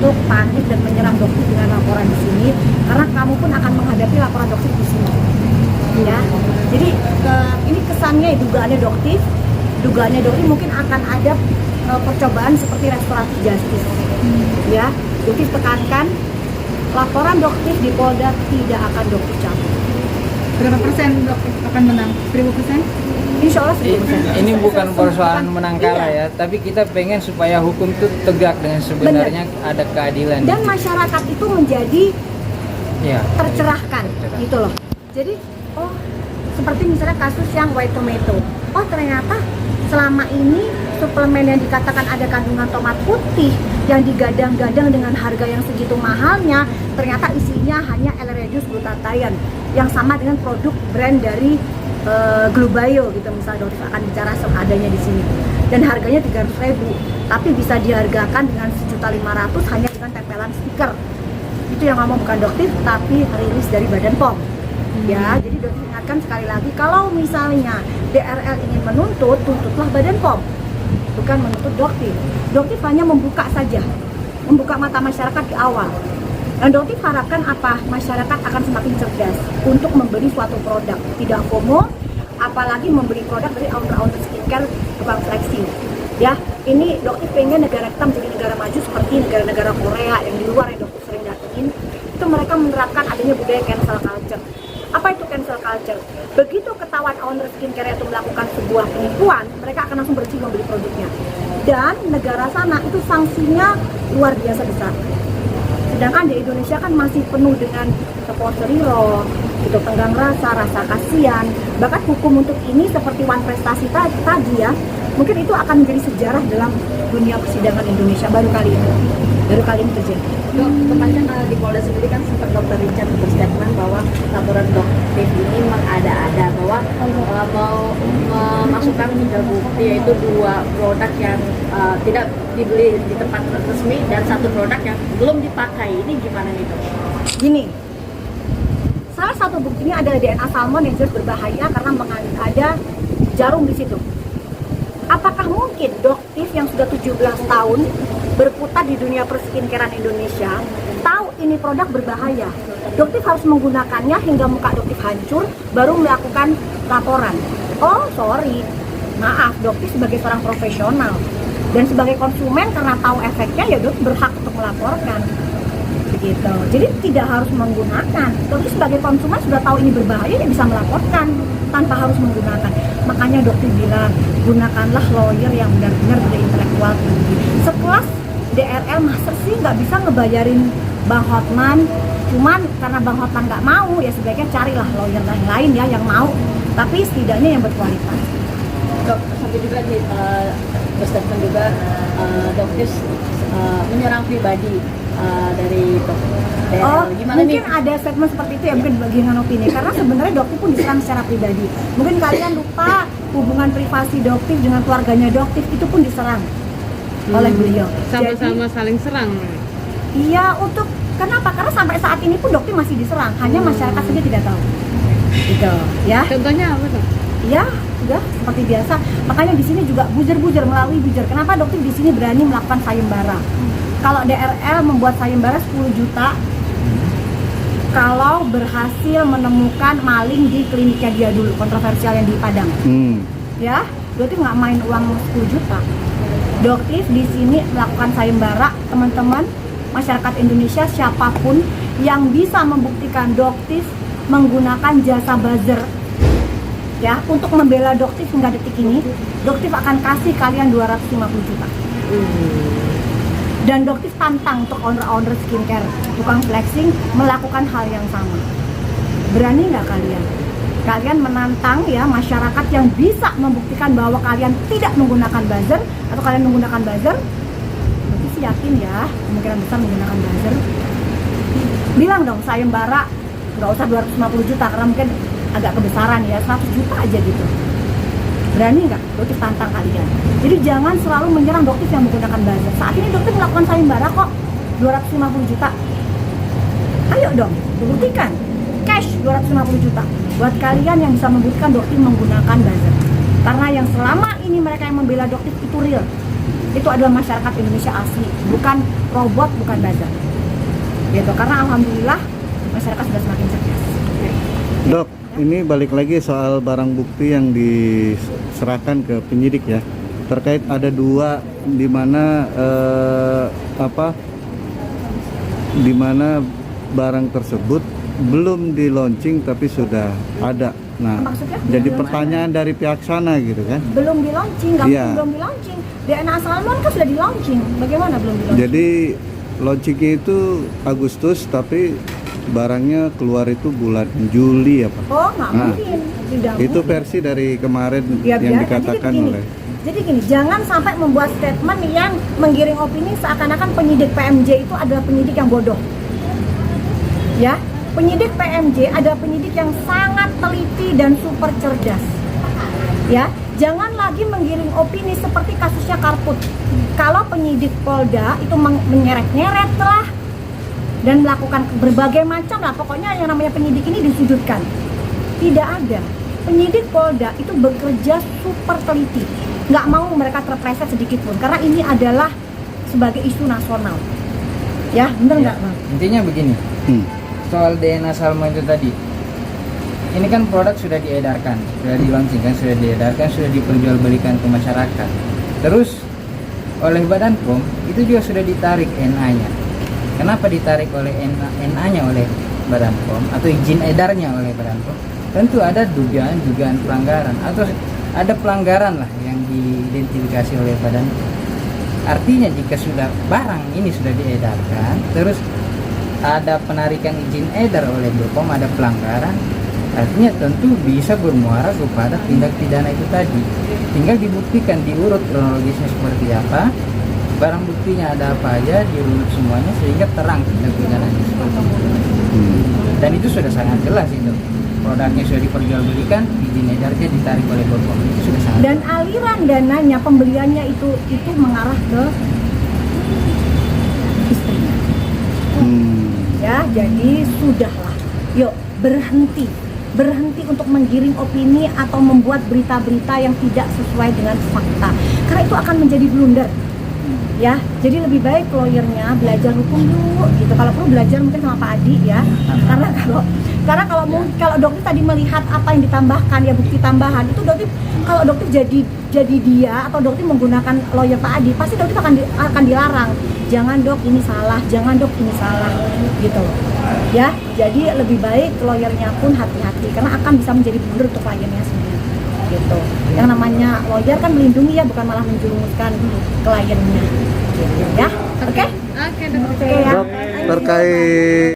untuk panik dan menyerang dokter dengan laporan di sini, karena kamu pun akan menghadapi laporan dokter di sini. Ya, jadi ini kesannya dugaannya dokter mungkin akan ada percobaan seperti restoratif justice. Ya, dokter tekankan laporan dokter di Polda tidak akan dokter cabut. Berapa persen dokter akan menang? 1000%? Insya Allah 1000%. Ini bukan persoalan menang kalah Iya. ya, tapi kita pengen supaya hukum itu tegak dengan sebenarnya ada keadilan. Dan masyarakat itu menjadi Ya. tercerahkan gitu loh. Jadi seperti misalnya kasus yang white tomato. Oh ternyata selama ini suplemen yang dikatakan ada kandungan tomat putih yang digadang-gadang dengan harga yang segitu mahalnya, ternyata isinya hanya L-reduced glutathione yang sama dengan produk brand dari Glubayo gitu, misalnya dokter akan bicara seadanya di sini, dan harganya 300.000, tapi bisa dihargakan dengan 1.500.000 hanya dengan tempelan stiker. Itu yang ngomong bukan dokter, tapi rilis dari Badan POM. Ya, jadi dokter ingatkan sekali lagi, kalau misalnya DRL ingin menuntut, tuntutlah Badan POM, bukan menuntut dokter. Dokter hanya membuka saja, membuka mata masyarakat di awal. Dan dokter harapkan apa? Masyarakat akan semakin cerdas untuk membeli suatu produk, tidak FOMO, apalagi membeli produk dari owner-owner skincare tukang flexing. Ya, ini dokter pengen negara kita menjadi negara maju seperti negara-negara Korea yang di luar yang dokter sering datengin. Itu mereka menerapkan adanya budaya cancel culture. Apa itu cancel culture? Begitu ketahuan owner skincare itu melakukan sebuah penipuan, mereka akan langsung berhenti membeli produknya. Dan negara sana itu sanksinya luar biasa besar. Sedangkan di Indonesia kan masih penuh dengan seposeriro, gitu, tenggang rasa kasihan. Bahkan hukum untuk ini seperti One Prestasi tadi ya, mungkin itu akan menjadi sejarah dalam dunia persidangan Indonesia baru kali ini terjadi. Dok, kemarin di Polda sendiri kan sempat Dr. Richard berstatement bahwa laporan dokter ini mengada-ada, bahwa mau memasukkan tiga bukti, yaitu 2 produk yang tidak dibeli di tempat resmi dan 1 produk yang belum dipakai. Ini gimana nih dok? Gini, salah satu buktinya adalah DNA salmon yang jelas berbahaya karena ada jarum di situ. Apakah mungkin dokter yang sudah 17 tahun berputar di dunia perskincarean Indonesia tahu ini produk berbahaya? Dokter harus menggunakannya hingga muka dokter hancur baru melakukan laporan. Oh sorry, maaf, dokter sebagai seorang profesional dan sebagai konsumen karena tahu efeknya ya dokter berhak untuk melaporkan. Begitu. Jadi tidak harus menggunakan. Dokter sebagai konsumen sudah tahu ini berbahaya ya bisa melaporkan tanpa harus menggunakan. Makanya dokter bilang gunakanlah lawyer yang benar-benar berintelektual tinggi. Sekelas DRL masa sih nggak bisa ngebayarin Bang Hotman, cuman karena Bang Hotman nggak mau ya sebaiknya carilah lawyer lain ya yang mau, tapi setidaknya yang berkualitas. Dok, sampai juga di berstatement juga dokter menyerang pribadi dari DRL. Gimana mungkin nih? ada statement seperti itu ya, mungkin bagian opini, karena sebenarnya dokter pun diserang secara pribadi. Mungkin kalian lupa hubungan privasi dokter dengan keluarganya dokter itu pun diserang oleh beliau. Sama-sama saling serang. Iya, untuk kenapa? Karena sampai saat ini pun dokter masih diserang, hanya masyarakat saja tidak tahu. Gitu, ya. Contohnya apa tuh? Ya, sudah seperti biasa. Makanya di sini juga buzzer melalui buzzer. Kenapa dokter di sini berani melakukan sayembara? Kalau DRL membuat sayembara 10 juta kalau berhasil menemukan maling di kliniknya dia dulu, kontroversial yang di Padang. Ya, dokter nggak main uang 10 juta. Dokter di sini melakukan sayembara, teman-teman masyarakat Indonesia siapapun yang bisa membuktikan dokter menggunakan jasa buzzer ya untuk membela dokter hingga detik ini, dokter akan kasih kalian 250 juta. Dan dokter tantang untuk owner-owner skincare tukang flexing melakukan hal yang sama. Berani nggak kalian? Kalian menantang ya masyarakat yang bisa membuktikan bahwa kalian tidak menggunakan buzzer atau kalian menggunakan buzzer. Dokter sih yakin ya kemungkinan besar menggunakan buzzer. Bilang dong sayembara nggak usah 250 juta karena mungkin agak kebesaran ya, 100 juta aja gitu. Berani nggak? Dokter tantang kalian. Jadi jangan selalu menyerang dokter yang menggunakan buzzer. Saat ini dokter melakukan sayembara kok 250 juta. Ayo dong, buktikan. Cash 250 juta buat kalian yang bisa membuktikan dokter menggunakan buzzer. Karena yang selama ini mereka yang membela dokter itu real. itu adalah masyarakat Indonesia asli, bukan robot, bukan buzzer. Gitu, karena alhamdulillah masyarakat sudah semakin cerdas. Dok, ini balik lagi soal barang bukti yang diserahkan ke penyidik ya. Terkait ada dua di mana di mana barang tersebut belum di launching tapi sudah ada. Nah, Maksudnya? jadi Belum pertanyaan dari pihak sana gitu kan. Belum di launching, nggak Iya. mungkin belum di launching. DNA Salmon kan sudah di launching. Bagaimana belum di launching? Jadi launchingnya itu Agustus tapi barangnya keluar itu bulan Juli ya Pak. Oh, nggak Nah, mungkin. Tidak Itu mungkin. versi dari kemarin Ya, yang biar- dikatakan jadi gini, oleh. Jadi gini, jangan sampai membuat statement yang menggiring opini seakan-akan penyidik PMJ itu adalah penyidik yang bodoh. Ya, penyidik PMJ adalah penyidik yang sangat teliti dan super cerdas. Ya, jangan lagi menggiring opini seperti kasusnya Karput. Kalau penyidik Polda itu menyeret-nyeret lah dan melakukan berbagai macam lah, pokoknya yang namanya penyidik ini disudutkan. Tidak ada. Penyidik Polda itu bekerja super teliti. Nggak mau mereka terpleset sedikit pun, karena ini adalah sebagai isu nasional. Ya, bener nggak, Bang? Intinya begini, Hmm. soal DNA salmon itu tadi. Ini kan produk sudah diedarkan, sudah di launching kan, sudah diedarkan, sudah diperjualbelikan ke masyarakat. Terus oleh Badan POM itu juga sudah ditarik NA-nya. Kenapa ditarik oleh NA-nya oleh Badan POM atau izin edarnya oleh Badan POM? Tentu ada dugaan pelanggaran atau ada pelanggaran lah yang diidentifikasi oleh Badan. Artinya jika sudah barang ini sudah diedarkan, terus ada penarikan izin edar oleh BPOM, ada pelanggaran, artinya tentu bisa bermuara kepada tindak pidana itu tadi. Tinggal dibuktikan, diurut kronologisnya seperti apa, barang buktinya ada apa aja, diurut semuanya sehingga terang tindak pidananya seperti itu. Dan itu sudah sangat jelas itu. Produknya sudah diperjualbelikan, izin edarnya ditarik oleh BPOM, itu sudah sangat Dan aliran dananya, pembeliannya itu mengarah ke istrinya. Ya, jadi sudahlah. Yuk, berhenti untuk menggiring opini atau membuat berita-berita yang tidak sesuai dengan fakta. Karena itu akan menjadi blunder. Ya, jadi lebih baik lawyernya belajar hukum dulu gitu. Kalau perlu belajar mungkin sama Pak Adi ya. Karena kalau dokter tadi melihat apa yang ditambahkan ya, bukti tambahan itu dokter, kalau dokter jadi dia atau dokter menggunakan lawyer Pak Adi, pasti dokter akan dilarang. Jangan dok ini salah, jangan dok ini salah gitu loh. Ya, jadi lebih baik lawyernya pun hati-hati karena akan bisa menjadi blunder untuk kliennya sendiri. Gitu. Yang namanya lawyer kan melindungi ya, bukan malah menjerumuskan kliennya. Gitu ya. Oke? Oke, dokter. Oke ya. Dok, terkait